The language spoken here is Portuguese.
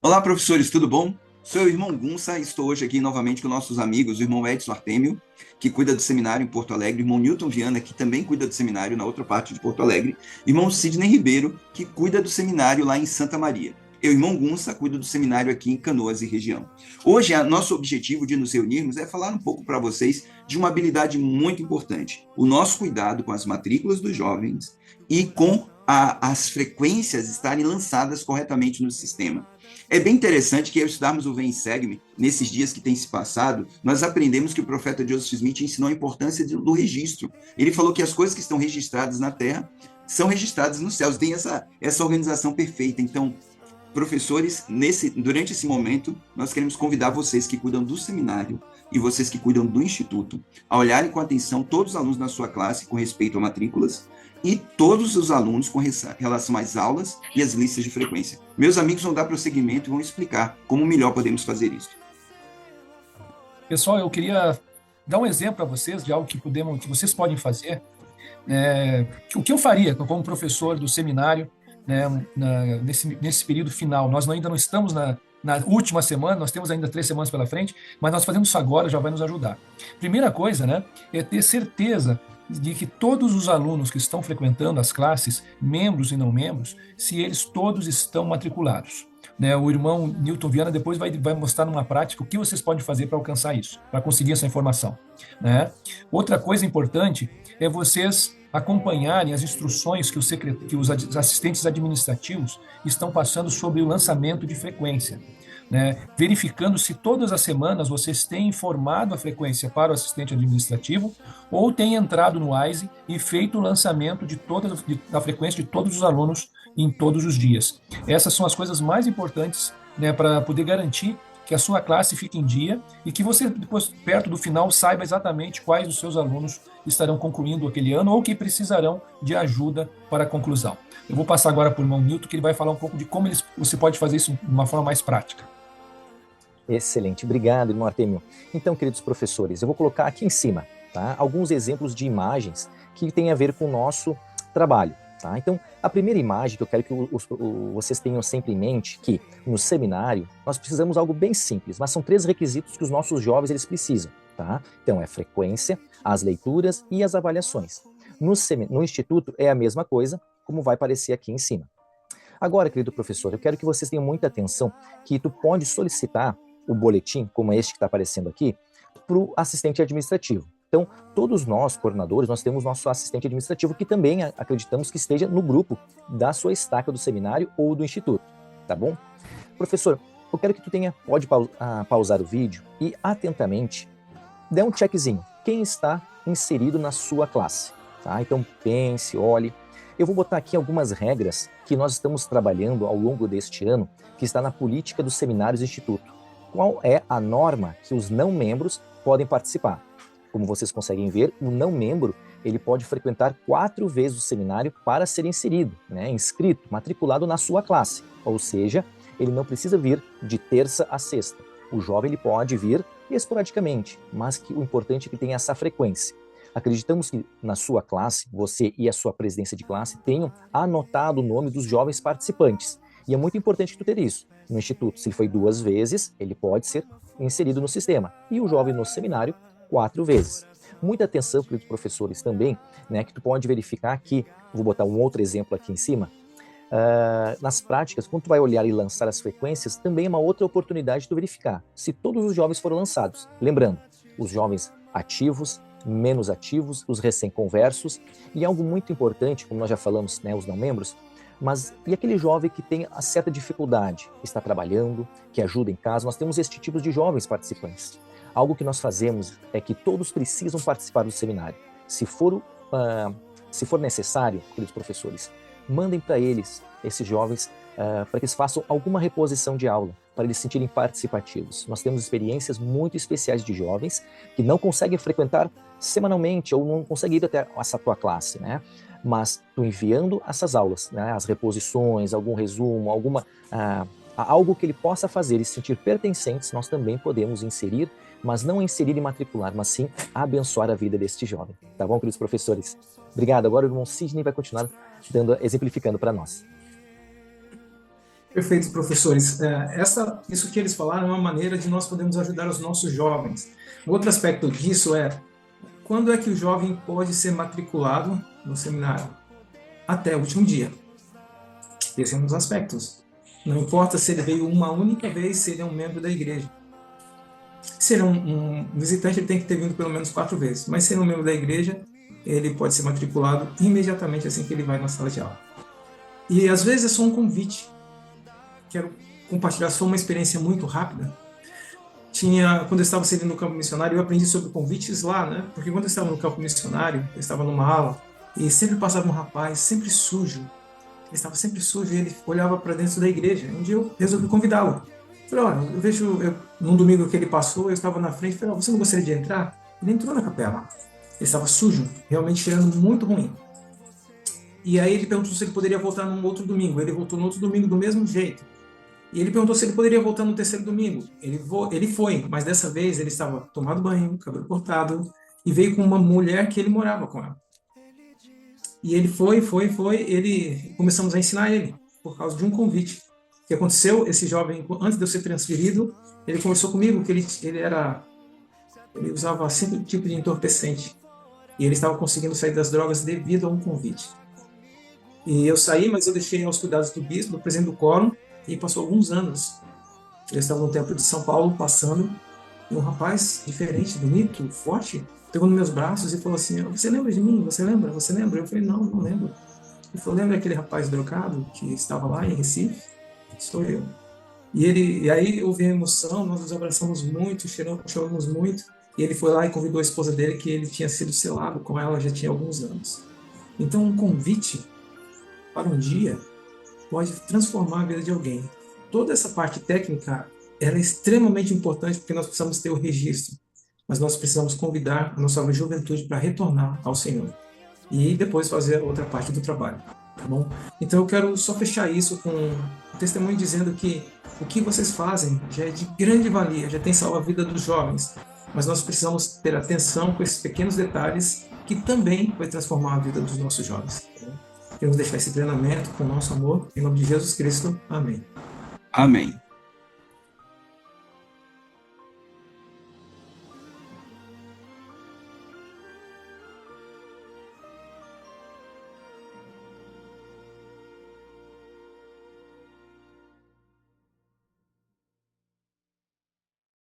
Olá, professores, tudo bom? Sou o irmão Gunça e estou hoje aqui novamente com nossos amigos, o irmão Edson Artemio, que cuida do seminário em Porto Alegre, o irmão Newton Viana, que também cuida do seminário na outra parte de Porto Alegre, e o irmão Sidney Ribeiro, que cuida do seminário lá em Santa Maria. Eu, irmão Gunça, cuido do seminário aqui em Canoas e região. Hoje, nosso objetivo de nos reunirmos é falar um pouco para vocês de uma habilidade muito importante: o nosso cuidado com as matrículas dos jovens e com as frequências estarem lançadas corretamente no sistema. É bem interessante que ao estudarmos o Vem Segue-me, nesses dias que têm se passado, nós aprendemos que o profeta Joseph Smith ensinou a importância do registro. Ele falou que as coisas que estão registradas na terra são registradas nos céus, tem essa organização perfeita. Então, professores, durante esse momento, nós queremos convidar vocês que cuidam do seminário e vocês que cuidam do instituto a olharem com atenção todos os alunos da sua classe com respeito a matrículas e todos os alunos com relação às aulas e às listas de frequência. Meus amigos vão dar prosseguimento e vão explicar como melhor podemos fazer isso. Pessoal, eu queria dar um exemplo para vocês de algo que vocês podem fazer. O que eu faria como professor do seminário, né, nesse período final? Nós ainda não estamos na última semana, nós temos ainda 3 semanas pela frente, mas nós fazendo isso agora já vai nos ajudar. Primeira coisa, né, é ter certeza de que todos os alunos que estão frequentando as classes, membros e não membros, se eles todos estão matriculados. Né, o irmão Newton Viana depois vai mostrar numa prática o que vocês podem fazer para alcançar isso, para conseguir essa informação. Né? Outra coisa importante é vocês acompanharem as instruções que os assistentes administrativos estão passando sobre o lançamento de frequência. Né? Verificando se todas as semanas vocês têm informado a frequência para o assistente administrativo ou têm entrado no WISE e feito o lançamento da frequência de todos os alunos em todos os dias. Essas são as coisas mais importantes, né, para poder garantir que a sua classe fique em dia e que você, depois, perto do final, saiba exatamente quais dos seus alunos estarão concluindo aquele ano ou que precisarão de ajuda para a conclusão. Eu vou passar agora para o irmão Newton, que ele vai falar um pouco de como você pode fazer isso de uma forma mais prática. Excelente, obrigado, irmão Artemio. Então, queridos professores, eu vou colocar aqui em cima, tá, alguns exemplos de imagens que têm a ver com o nosso trabalho. Tá? Então, a primeira imagem que eu quero que vocês tenham sempre em mente, que no seminário nós precisamos de algo bem simples, mas são 3 requisitos que os nossos jovens eles precisam. Tá? Então, é a frequência, as leituras e as avaliações. No instituto é a mesma coisa, como vai aparecer aqui em cima. Agora, querido professor, eu quero que vocês tenham muita atenção que tu pode solicitar o boletim, como este que está aparecendo aqui, para o assistente administrativo. Então, todos nós, coordenadores, nós temos nosso assistente administrativo que também acreditamos que esteja no grupo da sua estaca do seminário ou do instituto, tá bom? Professor, eu quero que tu pode pausar o vídeo e atentamente dê um checkzinho. Quem está inserido na sua classe, tá? Então, pense, olhe. Eu vou botar aqui algumas regras que nós estamos trabalhando ao longo deste ano, que está na política dos seminários e instituto. Qual é a norma que os não membros podem participar? Como vocês conseguem ver, o não membro ele pode frequentar 4 vezes o seminário para ser inserido, né, inscrito, matriculado na sua classe. Ou seja, ele não precisa vir de terça a sexta. O jovem ele pode vir esporadicamente, mas que o importante é que tenha essa frequência. Acreditamos que na sua classe, você e a sua presidência de classe tenham anotado o nome dos jovens participantes. E é muito importante que tu ter isso. No instituto, se ele foi 2 vezes, ele pode ser inserido no sistema. E o jovem no seminário, 4 vezes. Muita atenção, queridos professores, também, né, que tu pode verificar aqui, vou botar um outro exemplo aqui em cima, nas práticas, quando tu vai olhar e lançar as frequências, também é uma outra oportunidade de tu verificar se todos os jovens foram lançados. Lembrando, os jovens ativos, menos ativos, os recém-conversos, e algo muito importante, como nós já falamos, né, os não membros, mas e aquele jovem que tem a certa dificuldade, que está trabalhando, que ajuda em casa, nós temos este tipo de jovens participantes. Algo que nós fazemos é que todos precisam participar do seminário. Se for necessário, queridos professores, mandem para eles, esses jovens, para que eles façam alguma reposição de aula, para eles se sentirem participativos. Nós temos experiências muito especiais de jovens que não conseguem frequentar semanalmente ou não conseguem ir até essa tua classe, né? Mas tu enviando essas aulas, né, as reposições, algum resumo, algo que ele possa fazer e se sentir pertencentes, nós também podemos inserir, mas não inserir e matricular, mas sim abençoar a vida deste jovem. Tá bom, queridos professores? Obrigado. Agora o irmão Sidney vai continuar exemplificando para nós. Perfeito, professores. Isso que eles falaram é uma maneira de nós podermos ajudar os nossos jovens. Outro aspecto disso é quando é que o jovem pode ser matriculado no seminário? Até o último dia. Esse é um dos aspectos. Não importa se ele veio uma única vez, se ele é um membro da igreja. Se ele é um visitante, ele tem que ter vindo pelo menos 4 vezes. Mas se ele é um membro da igreja, ele pode ser matriculado imediatamente assim que ele vai na sala de aula. E às vezes é só um convite. Quero compartilhar só uma experiência muito rápida. Quando eu estava servindo no campo missionário, eu aprendi sobre convites lá, né? Porque quando eu estava no campo missionário, eu estava numa aula e sempre passava um rapaz, sempre sujo. Ele estava sempre sujo e ele olhava para dentro da igreja. Um dia eu resolvi convidá-lo. Falei, olha, num domingo que ele passou, eu estava na frente, falei, você não gostaria de entrar? Ele entrou na capela. Ele estava sujo, realmente cheirando muito ruim. E aí ele perguntou se ele poderia voltar num outro domingo. Ele voltou no outro domingo do mesmo jeito. E ele perguntou se ele poderia voltar no terceiro domingo. Ele foi, mas dessa vez ele estava tomado banho, cabelo cortado, e veio com uma mulher que ele morava com ela. E ele foi, começamos a ensinar ele, por causa de um convite. O que aconteceu, esse jovem, antes de eu ser transferido, ele conversou comigo que ele usava sempre tipo de entorpecente. E ele estava conseguindo sair das drogas devido a um convite. E eu saí, mas eu deixei aos cuidados do bispo, do presidente do quórum, e passou alguns anos. Eu estava no templo de São Paulo, passando, e um rapaz diferente, bonito, forte, pegou nos meus braços e falou assim, você lembra de mim? Você lembra? Você lembra? Eu falei, não lembro. Ele falou, lembra aquele rapaz drogado que estava lá em Recife? Sou eu. E aí houve emoção, nós nos abraçamos muito, choramos muito, e ele foi lá e convidou a esposa dele, que ele tinha sido selado com ela já tinha alguns anos. Então, um convite para um dia pode transformar a vida de alguém. Toda essa parte técnica ela é extremamente importante porque nós precisamos ter o registro, mas nós precisamos convidar a nossa juventude para retornar ao Senhor e depois fazer a outra parte do trabalho, tá bom? Então eu quero só fechar isso com um testemunho dizendo que o que vocês fazem já é de grande valia, já tem salvo a vida dos jovens, mas nós precisamos ter atenção com esses pequenos detalhes que também vai transformar a vida dos nossos jovens. Tá bom? Queremos deixar esse treinamento com o nosso amor, em nome de Jesus Cristo. Amém. Amém.